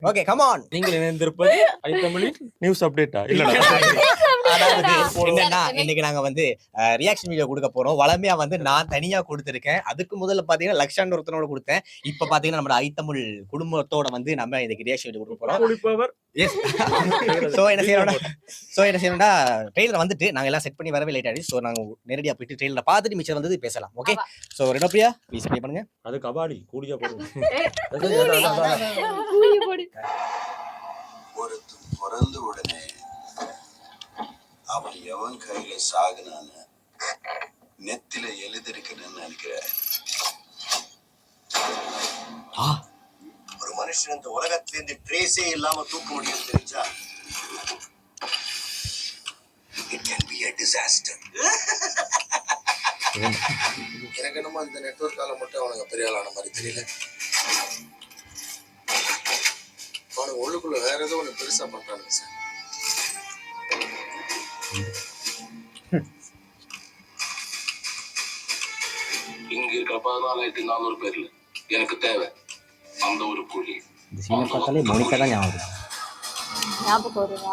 Okay come on. நீங்கள் இணைந்திருப்பது ஐத்தமிழின் news அப்டேட்டா இல்லடா? அதாவது என்னன்னா இன்னைக்கு நாங்க வந்து ரியாக்ஷன் வீடியோ கொடுக்க போறோம். வளமையா வந்து நான் தனியா கொடுத்திருக்கேன். அதுக்கு முதல்ல பாத்தீங்கன்னா லக்ஷான் ஒருத்தனோட கொடுத்தேன். இப்ப பாத்தீங்கன்னா நம்ம ஐத்தமிழ் குடும்பத்தோட வந்து நம்ம இன்னைக்கு ரியாக்ஷன் வீடியோ கொடுக்க போறோம். எஸ். சோ என்ன செய்யணும்னா ட்ரெயிலர் வந்துட்டு நாங்க எல்லாம் செட் பண்ணி வரவே லேட் ஆயிடுச்சு. சோ நாங்க நேரடியா போயிட்டு ட்ரெயிலரை பார்த்துட்டு மிச்சம் வந்து பேசலாம். ஓகே. சோ ரெனோப்ரியா ப்ளீஸ் ப்ளே பண்ணுங்க. அது கபாடி கூடியா போடுங்க. ஒருத்தன் பிறந்த உடனே அவன் எவன் கையில சாகுனான்னு நெத்தில எழுதிருக்குன்னு நினைக்கிறேன். ஒரு மனுஷன் இந்த உலகத்துல இருந்து ட்ரேஸே இல்லாம தூக்க முடியும் தெரிஞ்சா it can be a disaster. எனக்கு என்னமோ இந்த நெட்வொர்க்கால மட்டும் அவனுங்க பெரிய ஆளான மாதிரி தெரியல. அவனுக்கு உள்ளுக்குள்ள வேற ஏதோ ஒண்ணு பெருசா பண்றானுங்க சார். இங்க இருக்கிற 14,400 பேர்ல எனக்கு தேவை அந்த ஒரு புள்ளி. இந்த சீனை பார்த்தாலே மோனிகா தான் ஞாபகம் வரும்.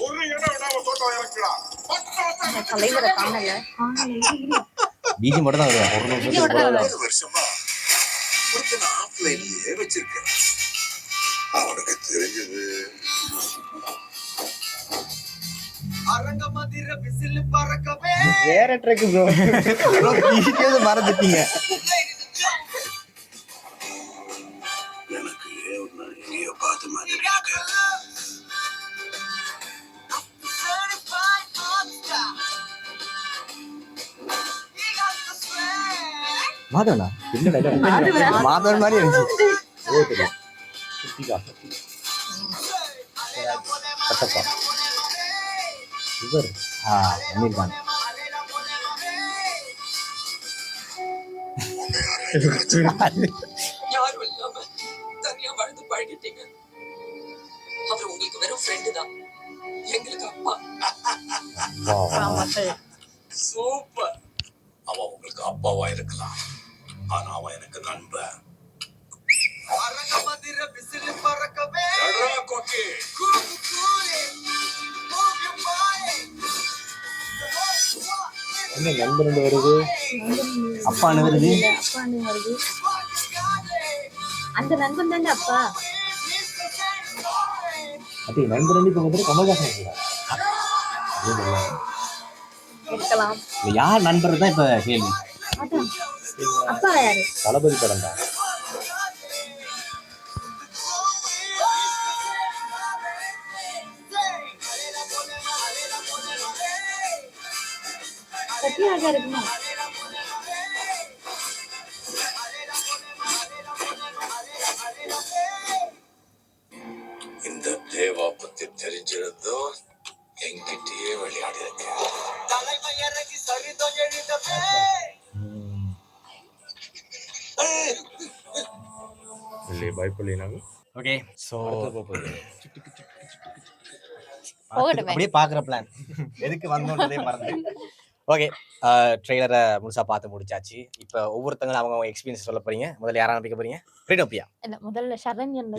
ஒரு இடம் விடாம தோட்டம் இறக்குடா. தலைவரை காணல. பிஜி மட்டும் தான் வருவாங்க. 1 வருஷமா ஒருத்தன் ஆஃப்லைன்லயே வச்சிருக்கேன். அவனுக்கு தெரிஞ்சது அரங்கமதிர விசில் பறக்கவே வேற ட்ராக் ப்ரோ. ப்ரோ பிஜியே மறந்துட்டீங்க. எனக்கு ஒரு எங்கேயோ பார்த்த மாதிரி இருக்கு. மாதவனா இல்லடா மாதவன் மாதிரி இருந்துச்சு. ஓ தெரியும். சுத்திகா கட்டப்பா இவர் அமீர் கான். யாரும் இல்லாம தனியா வாழ்ந்து பழகிட்டீங்க. அவர் உங்களுக்கு வெறும் ஃப்ரெண்டு தான், எங்களுக்கு அப்பா. சூப்பர். அவன் உங்களுக்கு அப்பாவா இருக்கலாம், ஆனா அவன் எனக்கு நண்பன். அரங்கமதிர விசில் பறக்கவே எட்ரா கோக்கி என்ன நண்பன் வருது, அப்பான்னு வருது. அந்த நண்பன் தானே அப்பா. அது நண்பன் இப்ப வந்து கமல்ஹாசன் இருக்கலாம். யார் நண்பர் தான் இப்ப கேள்வி. அதான் அப்பா யாரு? தளபதி படம் தான். சத்யராஜா இருக்குமா? இந்த தேவா பத்தி தெரிஞ்சிருந்தோ என்கிட்டயே விளையாடி இருக்க. இல்லையே பயப்படலையே நாங்க. ஓகே சோ போகட்டுமே. அப்படியே பாக்குற பிளான் எதுக்கு வந்தோன்றதே மறந்து. ஓகே ட்ரெய்லரை முழுசா பார்த்து முடிச்சாச்சு. இப்போ ஒவ்வொருத்தங்களும் அவங்க எக்ஸ்பீரியன்ஸ் சொல்ல போறீங்க. முதல்ல யாரை ஆரம்பிக்க போறீங்க? ரெனோப்ரியா. இல்ல முதல்ல சரண்யன்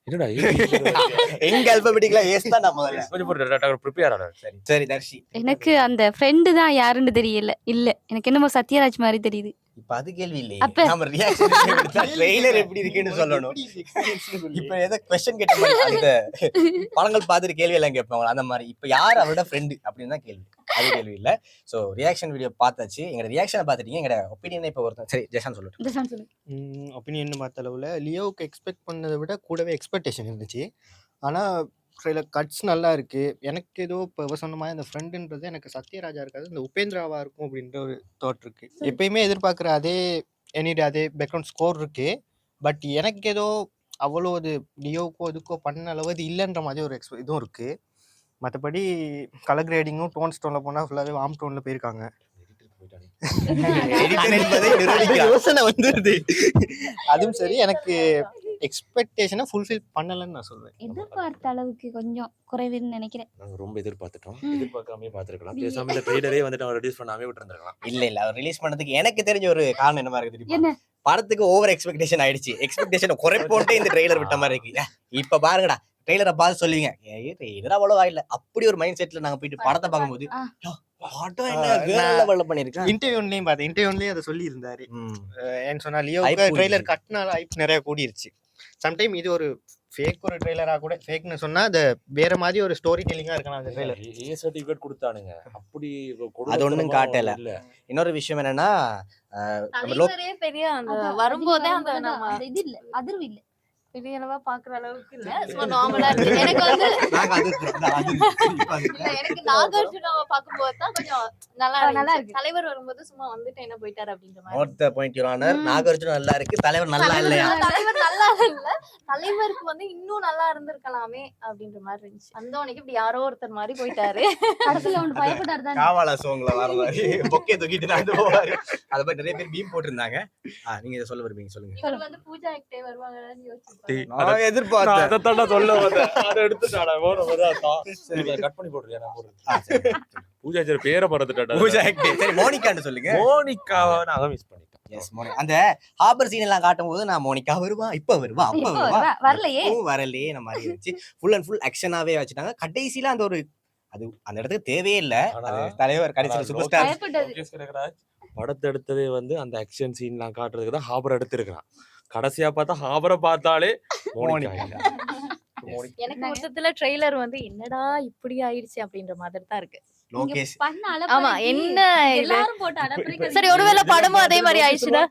என்னடா எங்க அல்பபெட்டிக்கலா ஏஸ் தான் நான் முதல்ல. கொஞ்சம் போட்டு ப்ரிப்பேர் ஆனா. சரி சரி தர்ஷி. எனக்கு அந்த ஃப்ரெண்டு தான் யாருன்னு தெரியல. இல்ல எனக்கு என்னமோ சத்யராஜ் மாதிரி தெரியுது. இப்ப அது கேள்வி இல்லையே. அப்ப- நாம ரியாக்ஷன் எடுத்தா ட்ரெய்லர் எப்படி இருக்குன்னு சொல்லணும். இப்ப ஏதோ क्वेश्चन கேட்ட மாதிரி அந்த படங்கள் பார்த்துட்டு கேள்வி எல்லாம் கேட்பாங்க அந்த மாதிரி. இப்ப யார் அவரோட ஃப்ரெண்டு அப்படின்னு தான் கேள்வி. அது கேள்வி இல்ல. சோ ரியாக்ஷன் வீடியோ பார்த்தாச்சு. எங்க ரியாக்ஷனை பார்த்துட்டீங்க. எங்க ஒப்பீனியன் இப்ப ஒருத்தன் சரி ஜெஷான் சொல்லட்டும். ஒப்பீனியன் பார்த்த அளவில் லியோவுக்கு எக்ஸ்பெக்ட் பண்ணதை விட கூடவே எக்ஸ்பெக்டேஷன் இருந்துச்சு. ஆனால் ட்ரெயிலர் கட்ஸ் நல்லா இருக்குது. எனக்கு ஏதோ இப்போ சொன்ன மாதிரி அந்த ஃப்ரெண்டுன்றது எனக்கு சத்யராஜா இருக்காது, இந்த உபேந்திராவாக இருக்கும் அப்படின்ற ஒரு தாட் இருக்குது. எப்பயுமே எதிர்பார்க்குற அதே அதே பேக்ரவுண்ட் ஸ்கோர் இருக்குது. பட் எனக்கு ஏதோ அவ்வளோ அது லியோவுக்கோ இதுக்கோ பண்ண அளவு அது இல்லைன்ற மாதிரி ஒரு இதுவும் இருக்குது. மற்றபடி கலர் கிரேடிங்கும் டோன் ஸ்டோனில் போனால் ஃபுல்லாகவே வார்ம் டோனில் போயிருக்காங்க. எடிட்டர் என்பதை நிரூபிக்கிறார். யோசனை வந்துருது. அதுவும் சரி எனக்கு எக்ஸ்பெக்டேஷனை ஃபுல்ஃபில் பண்ணலைன்னு நான் சொல்வேன். எதிர்பார்த்த அளவுக்கு கொஞ்சம் குறைவுன்னு நினைக்கிறேன். நாங்க ரொம்ப எதிர்பார்த்துட்டோம். எதிர்பார்க்காமயே பார்த்திருக்கலாம். பேசாம இந்த ட்ரெய்லரே வந்துட்டு அவர் ரிலீஸ் பண்ணாமே விட்டுருந்திருக்கலாம். இல்ல அவர் ரிலீஸ் பண்ணதுக்கு எனக்கு தெரிஞ்ச ஒரு காரணம் என்னமா இருக்கு தெரியுமா? என்ன? படத்துக்கு ஓவர் எக்ஸ்பெக்டேஷன் ஆயிடுச்சு. எக்ஸ்பெக்டேஷன் குறைப்போட்டே இந்த ட்ரெய்லர் விட்ட மாதிரி இருக்கு. இப்ப பாருங்கடா ட்ரெய்லரை பார்த்து சொல்லுவீங்க ட்ரெய்லர் அவ்வளவா இல்ல, அப்படி ஒரு மைண்ட் செட்ல நாங்க போயிட்டு படத்தை பார்க்கும்போது படம் என்ன வேற லெவல்ல பண்ணிருக்கேன். இன்டர்வியூன்லயும் பார்த்தேன், இன்டர்வியூன்லயும் அதை சொல்லி இருந்தாரு. ஏன்னு சொன்னா Hype லியோவுக்கு கூடிருச்சு. ட்ரெய்லர் கட்டினால ஹைப் நிறைய கூடிருச்சு. சம்டைம் இது ஒரு ஃபேக் ஒரு ட்ரெய்லரா கூட, ஃபேக்னு சொன்னா அது வேற மாதிரி ஒரு ஸ்டோரி டெல்லிங்கா இருக்கலாம் அந்த ட்ரெய்லர். ஏ சர்டிபிகேட் கொடுத்தானுங்க. அப்படி அது ஒண்ணும் காட்டல. இல்ல. இன்னொரு விஷயம் என்னன்னா நம்ம தலைவரே பெரிய அந்த வரும்போதே அந்த நம்ம அந்த இது இல்ல, அதிர்வு இல்ல. பெரிய அளவா பாக்குற அளவுக்கு இல்ல, சும்மா நார்மலா இருக்கு. எனக்கு வந்து நாங்க இல்ல, எனக்கு நாகார்ஜுனாவை பார்க்கும்போது தான் கொஞ்சம் நல்லா நல்லா இருக்கு. இருக்கு. தலைவர் வரும்போது சும்மா வந்துட்டு என்ன போயிட்டாரு அப்படின்ற மாதிரி. Note the point your honour. Nagarjuna நல்லா இருக்கு, தலைவர் நல்லா இல்லையா? தலைவர் நல்லா இல்ல, தலைவருக்கு வந்து இன்னும் நல்லா இருந்திருக்கலாமே அப்படின்ற மாதிரி இருந்துச்சு. வந்தவனுக்கு இப்படி யாரோ ஒருத்தர் மாதிரி போயிட்டாரு. கடைசியில ஒன்று பயப்பட்டாரு தான். காவாலா சோங்ல வர மாதிரி பொக்கே தூக்கிட்டு நடந்து போவாரு. அத பத்தி நிறைய பேர் மீம் போட்டிருந்தாங்க. நீங்க இத சொல்ல விரும்பீங்க சொல்லுங்க. இவர் வந்து பூஜா ஆக்டே வருவாங்கன்னு யோசிச்சிருப்பாரு. நான் எதிர்பார்த்தேன். அதைத்தாண்டா சொல்ல வந்தேன். அதை எடுத்துட்டாடா. கட் பண்ணி போடுறியா? நான் போடுறேன். பூஜாச்சர் பேரை மறந்துட்டாடா. பூஜா ஆக்டே. சரி மோனிகான்னு சொல்லுங்க. மோனிகாவை நான் அதை மிஸ் பண்ணிட்டேன். எஸ் அந்த ஹார்பர் சீன் எல்லாம் காட்டும் போது நான் மோனிகா வருவா, இப்ப வருவா, அப்ப இப்போ வருவா, வரலையே. வரலையே நம்ம மாதிரி இருந்துச்சு. ஃபுல் அண்ட் ஃபுல் ஆக்ஷனாவே வச்சுட்டாங்க. கடைசியில அந்த ஒரு அது அந்த இடத்துக்கு தேவையே இல்ல. அது தலைவர் கடைசியில சூப்பர் ஸ்டார் பயப்பட்டது. லோகேஷ் கனகராஜ் படத்தை எடுத்ததே வந்து அந்த ஆக்ஷன் சீன்லாம் காட்டுறதுக்கு தான் ஹாபர் எடுத்திருக்கான். கடைசியா பார்த்தா ஹாபரை பார்த்தாலே மோனிகா இல்ல. எனக்கு மொத்தத்துல ட்ரெய்லர் வந்து என்னடா இப்படி ஆயிடுச்சு அப்படின்ற மாதிரி தான் இருக்கு. லோகேஷ் பண்ண அளவு ஆமா, என்ன இது? எல்லாரும் போட்டு அடப்பிடிக்க. சரி, ஒருவேளை படமும் அதே மாதிரி ஆயிடுச்சுன்னா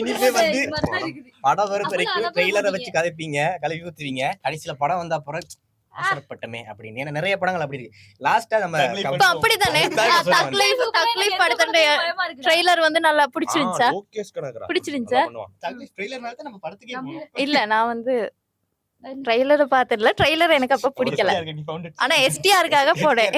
இனிமே வந்து இது மாதிரி தான் இருக்குது. படம் வரும் அப்ப வரைக்கும் அதை ட்ரெய்லரை போய் வச்சு கதைப்பீங்க, கலவி ஊத்துவீங்க. கடைசியில படம் வந்த அப்புறம் அவசரப்பட்டமே அப்படின்னு. ஏன்னா நிறைய படங்கள் அப்படி இருக்கு. லாஸ்டா நம்ம இப்ப அப்படிதானே தக்லீஃப் படத்தோட பயமா இருக்கு. ட்ரெய்லர் வந்து நல்லா பிடிச்சிருந்துச்சா? லோகேஷ் கனகராஜ் பிடிச்சிருந்துச்சா? நல்லா பண்ணுவான். ட்ரெய்லர்னால தான் நம்ம படத்துக்கே போறோம். இல்ல, நான் வந்து ட்ரெய்லரை பார்த்ததுல ட்ரெய்லர் எனக்கு அப்ப பிடிக்கல. ஆனா எஸ்டிஆருக்காக போனேன்.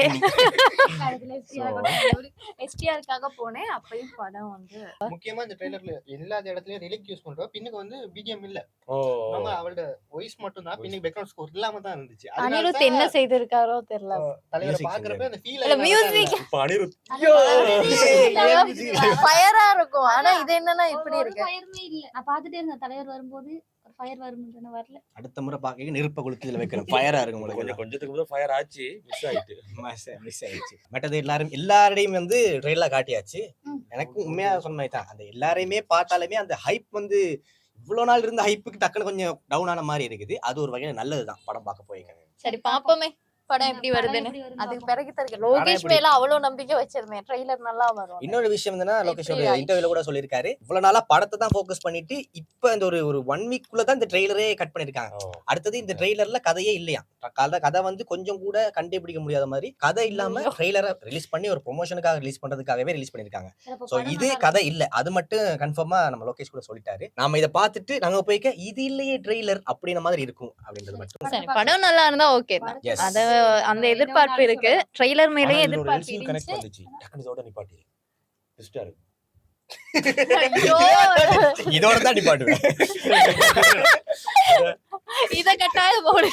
எஸ்டிஆருக்காக போனேன். அப்பயும் படம் வந்து முக்கியமா இந்த ட்ரெய்லர்ல எல்லா இடத்துலயும் ரிலிக் யூஸ் பண்றோம். பின்னுக்கு வந்து பிஜிஎம் இல்ல. ஓ நம்ம அவளோட வாய்ஸ் மட்டும் தான், பின்னுக்கு பேக்ரவுண்ட் ஸ்கோர் இல்லாம தான் இருந்துச்சு. அதனால அனிருத் என்ன செய்திருக்காரோ தெரியல. தலைவரை Music பாக்குறப்ப அந்த ஃபீல் இல்ல, மியூசிக் இப்ப அனிருத் ஃபயரா இருக்கும். ஆனா இது என்னன்னா இப்படி ஒரு இருக்கு. ஃபயருமே இல்ல. நான் பாத்துட்டே இருந்தேன் தலைவர் வரும்போது ஒரு ஃபயர் வரும்னு வரல. அடுத்த முறை பாக்க நெருப்ப கொளுத்துல வைக்கிறோம். ஃபயரா இருக்கும் உங்களுக்கு. கொஞ்சத்துக்கு முதல்ல ஃபயர் ஆச்சு, மிஸ் ஆயிட்டு. மிஸ் ஆயிடுச்சு. மற்றது எல்லாரையும் வந்து ட்ரெயிலா காட்டியாச்சு. எனக்கு உண்மையா சொன்ன தான் அந்த எல்லாரையுமே பார்த்தாலுமே அந்த ஹைப் வந்து இவ்வளவு நாள் இருந்த ஹைப்புக்கு டக்குன்னு கொஞ்சம் டவுன் ஆன மாதிரி இருக்குது. அது ஒரு வகையில நல்லதுதான் படம் பார்க்க போயிருக்காங்க. சரி, பாப்போமே படம் எப்படி வருதுன்னு. அதுக்கு பிறகு தருக்கு லோகேஷ் மேல அவ்வளவு நம்பிக்கை வச்சிருந்தேன். ட்ரெய்லர் நல்லா வரும். இன்னொரு விஷயம் என்னன்னா லோகேஷோட இன்டர்வியூல கூட சொல்லியிருக்காரு, இவ்வளவு நாளா படத்தை தான் ஃபோக்கஸ் பண்ணிட்டு இப்ப இந்த ஒரு 1 வீக்குள்ள தான் இந்த ட்ரெய்லரே கட் பண்ணிருக்காங்க. அடுத்தது இந்த ட்ரெய்லர்ல கதையே இல்லையா. கதை வந்து கொஞ்சம் கூட கண்டுபிடிக்க முடியாத மாதிரி கதை இல்லாம ட்ரெய்லரை ரிலீஸ் பண்ணி ஒரு ப்ரொமோஷனுக்காக ரிலீஸ் பண்றதுக்காகவே ரிலீஸ் பண்ணிருக்காங்க. சோ இது கதை இல்ல, அது மட்டும் கன்ஃபார்மா நம்ம லோகேஷ் கூட சொல்லிட்டாரு. நாம இதை பார்த்துட்டு நாங்க போய்க்க இது இல்லையே ட்ரெய்லர் அப்படின மாதிரி இருக்கும் அப்படின்றது மட்டும். சரி, படம் நல்லா இருந்தா ஓகே தான். Yes. அத அந்த எதிர்பார்ப்பு இருக்கு. ட்ரெய்லர் மேலயே எதிர்பார்ப்பு கனெக்ட் இருந்துச்சு. வந்துச்சு. டக்குனு இதோட நிப்பாட்டி. ட்விஸ்டா இருக்கு. ஐயோ, இதோட தான் டிபார்ட்மெண்ட் இத கட்டாயம் போடு.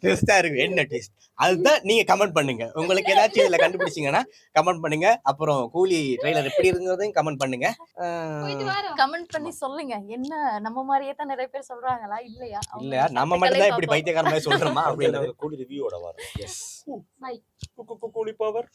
ட்விஸ்டா இருக்கு. என்ன ட்விஸ்ட் அதுதான் நீங்க கமெண்ட் பண்ணுங்க. உங்களுக்கு ஏதாச்சும் இதுல கண்டுபிடிச்சீங்கன்னா கமெண்ட் பண்ணுங்க. அப்புறம் கூலி ட்ரெய்லர் எப்படி இருக்குங்கிறதையும் கமெண்ட் பண்ணுங்க. கமெண்ட் பண்ணி சொல்லுங்க. என்ன நம்ம மாதிரியே தான் நிறைய பேர் சொல்றாங்களா இல்லையா? இல்லையா நம்ம மட்டும் தான் இப்படி பைத்தியக்கார மாதிரி சொல்றோமா அப்படின்னு கூலி ரிவ்யூவோட வர. எஸ் கூலி பவர்